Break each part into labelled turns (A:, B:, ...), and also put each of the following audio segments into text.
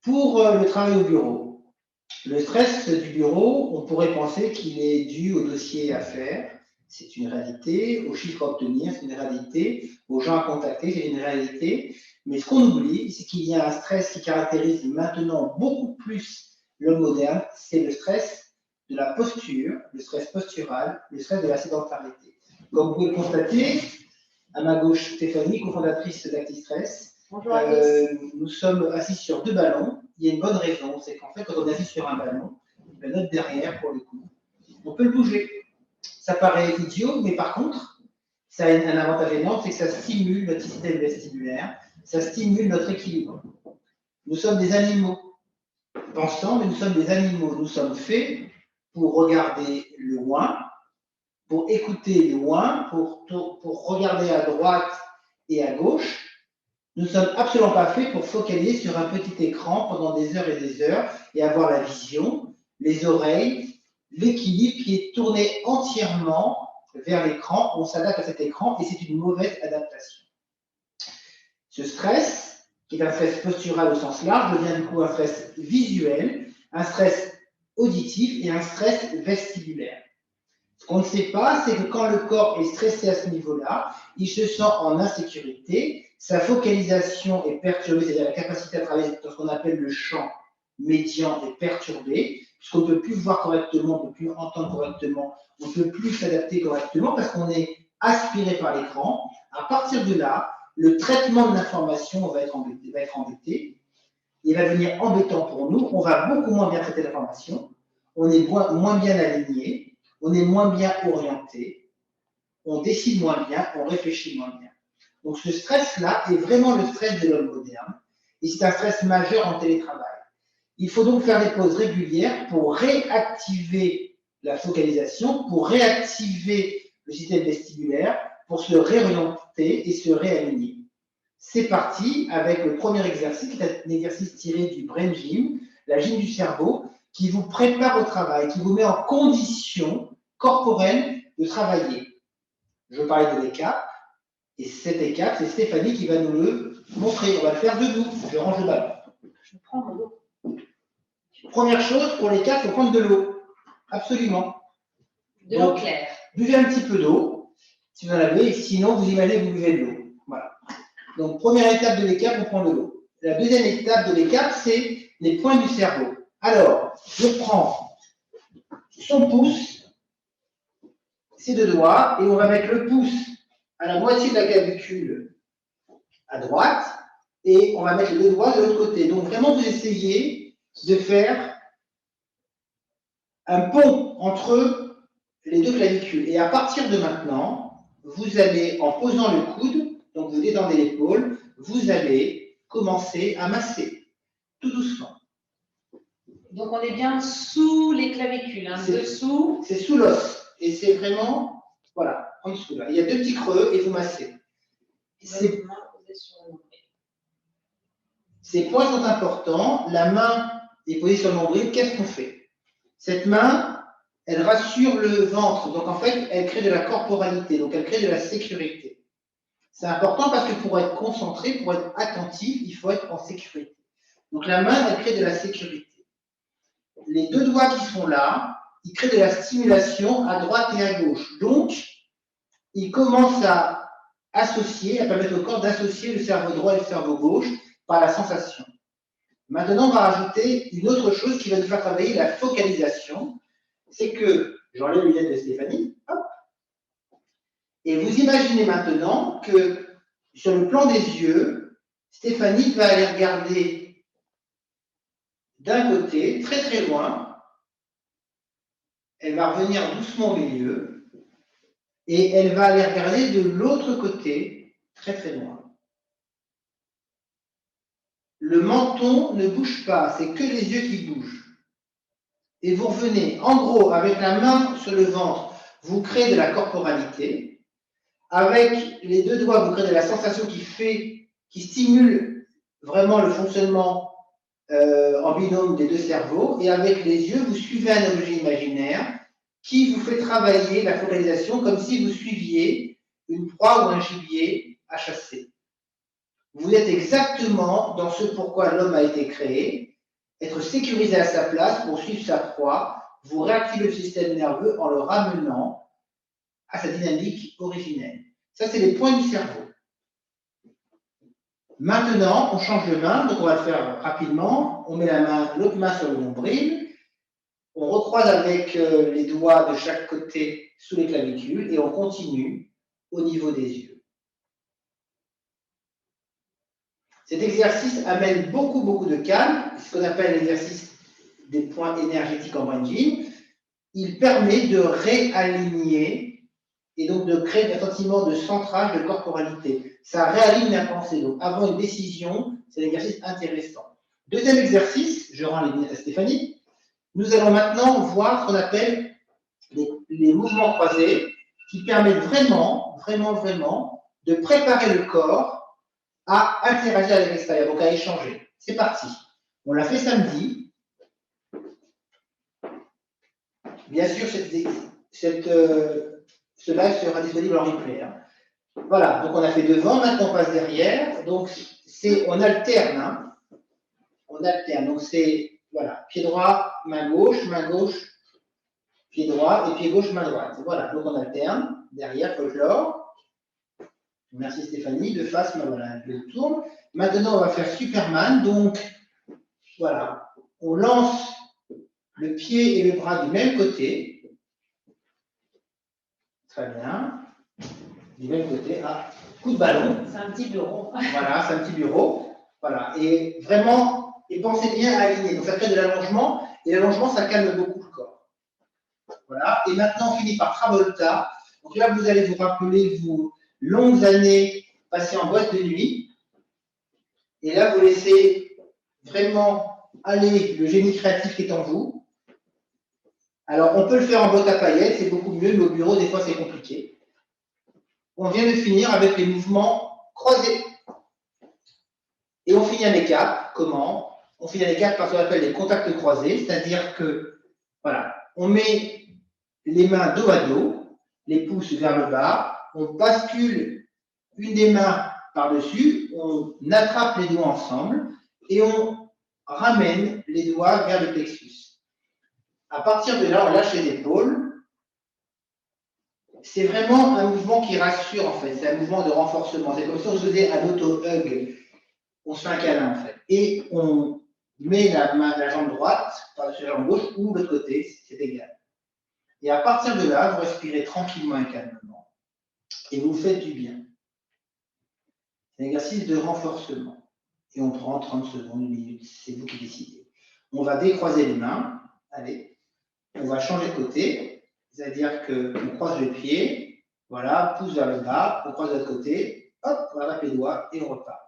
A: Pour le travail au bureau, le stress du bureau, on pourrait penser qu'il est dû au dossier à faire, c'est une réalité, aux chiffres à obtenir, c'est une réalité, aux gens à contacter, c'est une réalité. Mais ce qu'on oublie, c'est qu'il y a un stress qui caractérise maintenant beaucoup plus l'homme moderne, c'est le stress de la posture, le stress postural, le stress de la sédentarité. Comme vous pouvez le constater, à ma gauche, Stéphanie, cofondatrice d'ActiStress.
B: Bonjour à tous.
A: Nous sommes assis sur 2 ballons. Il y a une bonne raison, c'est qu'en fait, quand on est assis sur un ballon, notre derrière, pour le coup, on peut le bouger. Ça paraît idiot, mais par contre, ça a un avantage énorme, c'est que ça stimule notre système vestibulaire, ça stimule notre équilibre. Nous sommes des animaux pensants, mais nous sommes des animaux. Nous sommes faits pour regarder loin, pour écouter loin, pour regarder à droite et à gauche. Nous ne sommes absolument pas faits pour focaliser sur un petit écran pendant des heures et des heures et avoir la vision, les oreilles, l'équilibre qui est tourné entièrement vers l'écran. On s'adapte à cet écran et c'est une mauvaise adaptation. Ce stress, qui est un stress postural au sens large, devient du coup un stress visuel, un stress auditif et un stress vestibulaire. Ce qu'on ne sait pas, c'est que quand le corps est stressé à ce niveau-là, il se sent en insécurité, sa focalisation est perturbée, c'est-à-dire la capacité à travailler dans ce qu'on appelle le champ médian est perturbée, puisqu'on ne peut plus voir correctement, on ne peut plus entendre correctement, on ne peut plus s'adapter correctement parce qu'on est aspiré par l'écran. À partir de là, le traitement de l'information va être embêté, il va devenir embêtant pour nous, on va beaucoup moins bien traiter l'information, on est moins bien aligné, on est moins bien orienté, on décide moins bien, on réfléchit moins bien. Donc ce stress-là est vraiment le stress de l'homme moderne, et c'est un stress majeur en télétravail. Il faut donc faire des pauses régulières pour réactiver la focalisation, pour réactiver le système vestibulaire, pour se réorienter et se réaligner. C'est parti avec le premier exercice, qui est un exercice tiré du Brain Gym, la gym du cerveau, qui vous prépare au travail, qui vous met en condition corporelle de travailler. Je parlais de l'écart, et cet écart, c'est Stéphanie qui va nous le montrer. On va le faire debout. Je range le ballon.
B: Je prends de l'eau.
A: Première chose, pour l'écart, il faut prendre de l'eau. Absolument.
B: De l'eau claire.
A: Buvez un petit peu d'eau, si vous en avez, sinon vous imaginez que vous buvez de l'eau. Voilà. Donc, première étape de l'écart, on prend de l'eau. La deuxième étape de l'écart, c'est les points du cerveau. Alors, je prends son pouce, ses 2 doigts, et on va mettre le pouce à la moitié de la clavicule à droite, et on va mettre les 2 doigts de l'autre côté. Donc, vraiment, vous essayez de faire un pont entre les 2 clavicules. Et à partir de maintenant, vous allez, en posant le coude, donc vous détendez l'épaule, vous allez commencer à masser, tout doucement.
B: Donc on est bien sous les clavicules, hein, dessous.
A: C'est sous l'os. Et c'est vraiment, voilà, en dessous là. Il y a 2 petits creux et vous massez. Ces points sont importants. La main est posée sur le nombril. Qu'est-ce qu'on fait? Cette main, elle rassure le ventre. Donc en fait, elle crée de la corporalité. Donc elle crée de la sécurité. C'est important parce que pour être concentré, pour être attentif, il faut être en sécurité. Donc la main, elle crée de la sécurité. Les 2 doigts qui sont là, ils créent de la stimulation à droite et à gauche. Donc, ils commencent à associer, à permettre au corps d'associer le cerveau droit et le cerveau gauche par la sensation. Maintenant, on va rajouter une autre chose qui va nous faire travailler la focalisation. C'est que, j'enlève les lunettes de Stéphanie, hop, et vous imaginez maintenant que sur le plan des yeux, Stéphanie va aller regarder d'un côté, très très loin, elle va revenir doucement au milieu, et elle va aller regarder de l'autre côté, très très loin. Le menton ne bouge pas, c'est que les yeux qui bougent. Et vous revenez, en gros, avec la main sur le ventre, vous créez de la corporalité. Avec les 2 doigts, vous créez de la sensation qui stimule vraiment le fonctionnement en binôme des 2 cerveaux. Et avec les yeux, vous suivez un objet imaginaire qui vous fait travailler la focalisation comme si vous suiviez une proie ou un gibier à chasser. Vous êtes exactement dans ce pourquoi l'homme a été créé, être sécurisé à sa place pour suivre sa proie. Vous réactivez le système nerveux en le ramenant à sa dynamique originelle. Ça, c'est les points du cerveau. Maintenant, on change de main, donc on va le faire rapidement. On met l'autre main sur le nombril. On recroise avec les doigts de chaque côté sous les clavicules et on continue au niveau des yeux. Cet exercice amène beaucoup de calme, ce qu'on appelle l'exercice des points énergétiques en brain gym. Il permet de réaligner et donc de créer un sentiment de centrage de corporalité. Ça réaligne la pensée. Donc, avant une décision, c'est un exercice intéressant. Deuxième exercice, je rends les lunettes à Stéphanie. Nous allons maintenant voir ce qu'on appelle les mouvements croisés qui permettent vraiment de préparer le corps à interagir avec l'extérieur, donc à échanger. C'est parti. On l'a fait samedi. Bien sûr, ce live sera disponible en replay. Hein. Voilà, donc on a fait devant, maintenant on passe derrière. Donc, on alterne. Hein. On alterne. Donc, c'est, voilà, pied droit, main gauche, pied droit, et pied gauche, main droite. Voilà, donc on alterne. Derrière, folklore. Merci Stéphanie. De face, voilà, je tourne. Maintenant, on va faire Superman. Donc, voilà, on lance le pied et le bras du même côté. Très bien. Du même côté, ah, coup de ballon.
B: C'est un petit bureau.
A: Voilà, c'est un petit bureau. Voilà, et vraiment, et pensez bien à aligner. Donc, ça crée de l'allongement, et l'allongement, ça calme beaucoup le corps. Voilà, et maintenant, on finit par Travolta. Donc là, vous allez vous rappeler vos longues années passées en boîte de nuit. Et là, vous laissez vraiment aller le génie créatif qui est en vous. Alors, on peut le faire en botte à paillettes, c'est beaucoup mieux, mais au bureau, des fois, c'est compliqué. On vient de finir avec les mouvements croisés. Et on finit un écart. Comment? On finit un écart par ce qu'on appelle les contacts croisés, c'est-à-dire que, voilà, on met les mains dos à dos, les pouces vers le bas, on bascule une des mains par-dessus, on attrape les doigts ensemble et on ramène les doigts vers le plexus. À partir de là, on lâche les épaules. C'est vraiment un mouvement qui rassure, en fait. C'est un mouvement de renforcement. C'est comme si on faisait un auto-hug. On se fait un câlin, en fait. Et on met la jambe droite par-dessus la jambe gauche ou l'autre côté, c'est égal. Et à partir de là, vous respirez tranquillement et calmement. Et vous faites du bien. C'est un exercice de renforcement. Et on prend 30 secondes, 1 minute, c'est vous qui décidez. On va décroiser les mains. Allez. On va changer de côté. C'est-à-dire qu'on croise le pied, voilà, pouce vers le bas, on croise de l'autre côté, hop, on rattrape les doigts et on repart.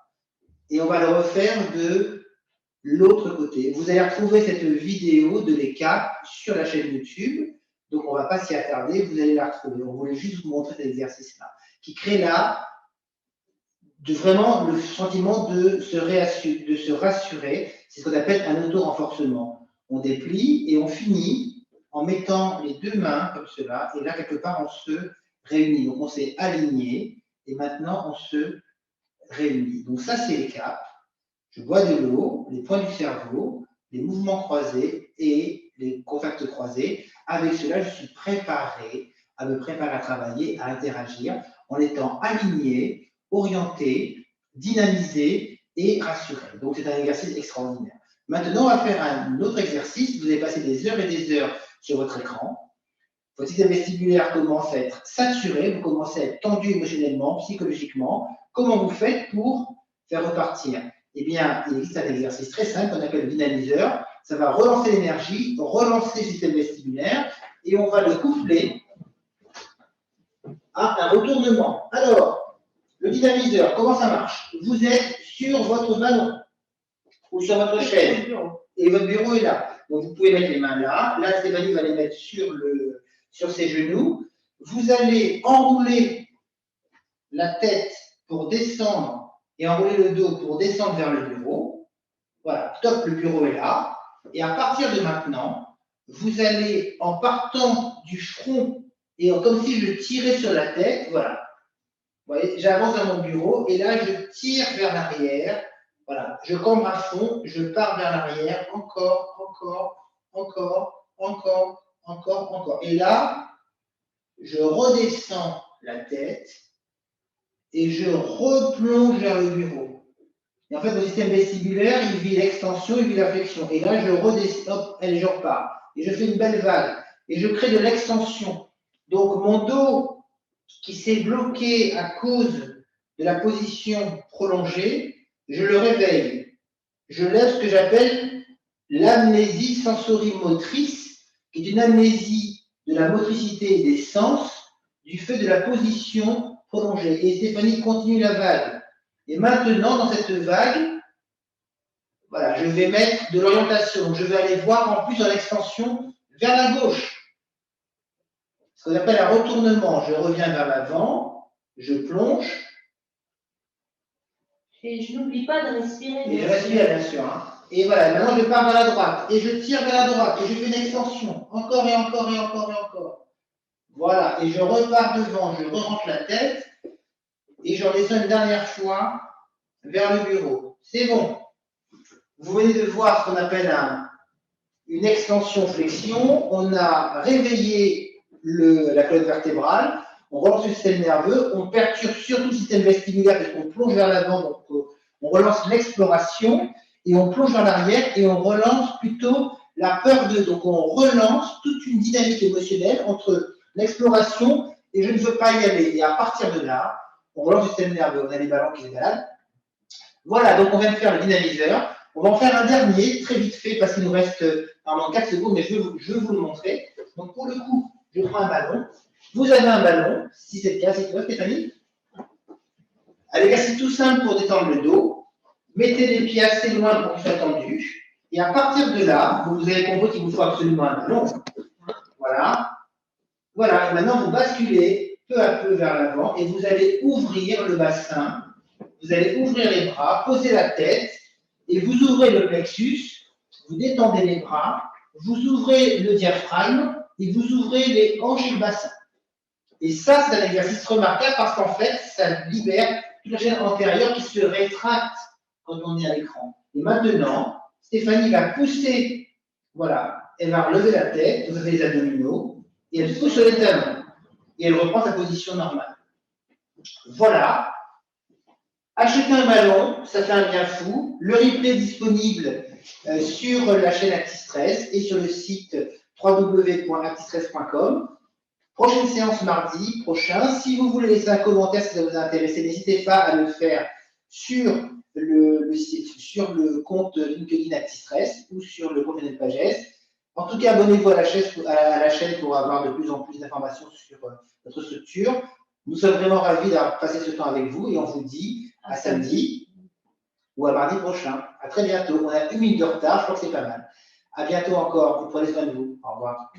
A: Et on va le refaire de l'autre côté. Vous allez retrouver cette vidéo de l'écart sur la chaîne YouTube. Donc, on ne va pas s'y attarder, vous allez la retrouver. On voulait juste vous montrer cet exercice-là, qui crée là vraiment le sentiment de se rassurer. C'est ce qu'on appelle un auto-renforcement. On déplie et on finit en mettant les deux mains comme cela, et là, quelque part, on se réunit. Donc, on s'est aligné, et maintenant, on se réunit. Donc, ça, c'est les caps. Je bois de l'eau, les points du cerveau, les mouvements croisés et les contacts croisés. Avec cela, je suis préparé à travailler, à interagir, en étant aligné, orienté, dynamisé et rassuré. Donc, c'est un exercice extraordinaire. Maintenant, on va faire un autre exercice. Vous allez passer des heures et des heures sur votre écran. Votre système vestibulaire commence à être saturé, vous commencez à être tendu émotionnellement, psychologiquement. Comment vous faites pour faire repartir? Eh bien, il existe un exercice très simple qu'on appelle le dynamiseur. Ça va relancer l'énergie, relancer le système vestibulaire et on va le coupler à un retournement. Alors, le dynamiseur, comment ça marche? Vous êtes sur votre ballon ou sur votre chaise et votre bureau est là. Donc, vous pouvez mettre les mains là. Là, Stéphanie va les mettre sur ses genoux. Vous allez enrouler la tête pour descendre et enrouler le dos pour descendre vers le bureau. Voilà, top, le bureau est là. Et à partir de maintenant, vous allez, en partant du front et comme si je tirais sur la tête, voilà. Vous voyez, j'avance dans mon bureau et là, je tire vers l'arrière Voilà, je cambre à fond, je pars vers l'arrière, encore. Et là, je redescends la tête et je replonge vers le bureau. Et en fait, le système vestibulaire, il vit l'extension, il vit la flexion. Et là, je redescends, hop, et je repars. Et je fais une belle vague. Et je crée de l'extension. Donc, mon dos qui s'est bloqué à cause de la position prolongée, je le réveille. Je lève ce que j'appelle l'amnésie sensorimotrice, qui est une amnésie de la motricité des sens du fait de la position prolongée. Et Stéphanie continue la vague. Et maintenant, dans cette vague, voilà, je vais mettre de l'orientation. Je vais aller voir en plus en extension vers la gauche. Ce qu'on appelle un retournement. Je reviens vers l'avant, je plonge.
B: Et je n'oublie pas de respirer.
A: Et je respire, bien sûr. Hein. Et voilà, maintenant je pars vers la droite. Et je tire vers la droite. Et je fais une extension. Encore et encore et encore et encore. Voilà. Et je repars devant. Je re-rentre la tête. Et je redescends une dernière fois vers le bureau. C'est bon. Vous venez de voir ce qu'on appelle une extension-flexion. On a réveillé la colonne vertébrale. On relance le système nerveux. On perturbe surtout le système vestibulaire parce qu'on plonge vers l'avant. Donc, on relance l'exploration. Et on plonge vers l'arrière. Et on relance plutôt la peur de. Donc, on relance toute une dynamique émotionnelle entre l'exploration et je ne veux pas y aller. Et à partir de là, on relance le système nerveux. On a les ballons qui se baladent. Voilà, donc on vient de faire le dynamiseur. On va en faire un dernier, très vite fait, parce qu'il nous reste normalement 4 secondes, mais je vais vous le montrer. Donc pour le coup, je prends un ballon. Vous avez un ballon, si c'est le cas, c'est toi, Stéphanie. Avec assez tout simple pour détendre le dos. Mettez les pieds assez loin pour qu'ils soient tendus. Et à partir de là, vous avez compris qu'il vous faut absolument un ballon. Voilà. Voilà, et maintenant vous basculez peu à peu vers l'avant et vous allez ouvrir le bassin. Vous allez ouvrir les bras, poser la tête et vous ouvrez le plexus, vous détendez les bras, vous ouvrez le diaphragme et vous ouvrez les hanches et le bassin. Et ça, c'est un exercice remarquable parce qu'en fait, ça libère toute la chaîne antérieure qui se rétracte quand on est à l'écran. Et maintenant, Stéphanie va pousser, voilà, elle va relever la tête, vous avez les abdominaux, et elle pousse les talons. Et elle reprend sa position normale. Voilà. Achetez un ballon, ça fait un bien fou. Le replay est disponible sur la chaîne ActiStress et sur le site www.actistress.com. Prochaine séance mardi prochain. Si vous voulez laisser un commentaire si ça vous a intéressé, n'hésitez pas à le faire sur le site, sur le compte LinkedIn ActiStress ou sur le compte Pages. En tout cas, abonnez-vous à la chaîne pour avoir de plus en plus d'informations sur notre structure. Nous sommes vraiment ravis d'avoir passé ce temps avec vous et on vous dit à samedi ou à mardi prochain. À très bientôt. On a 1 minute de retard, je crois que c'est pas mal. À bientôt encore. Vous prenez soin de vous. Au revoir.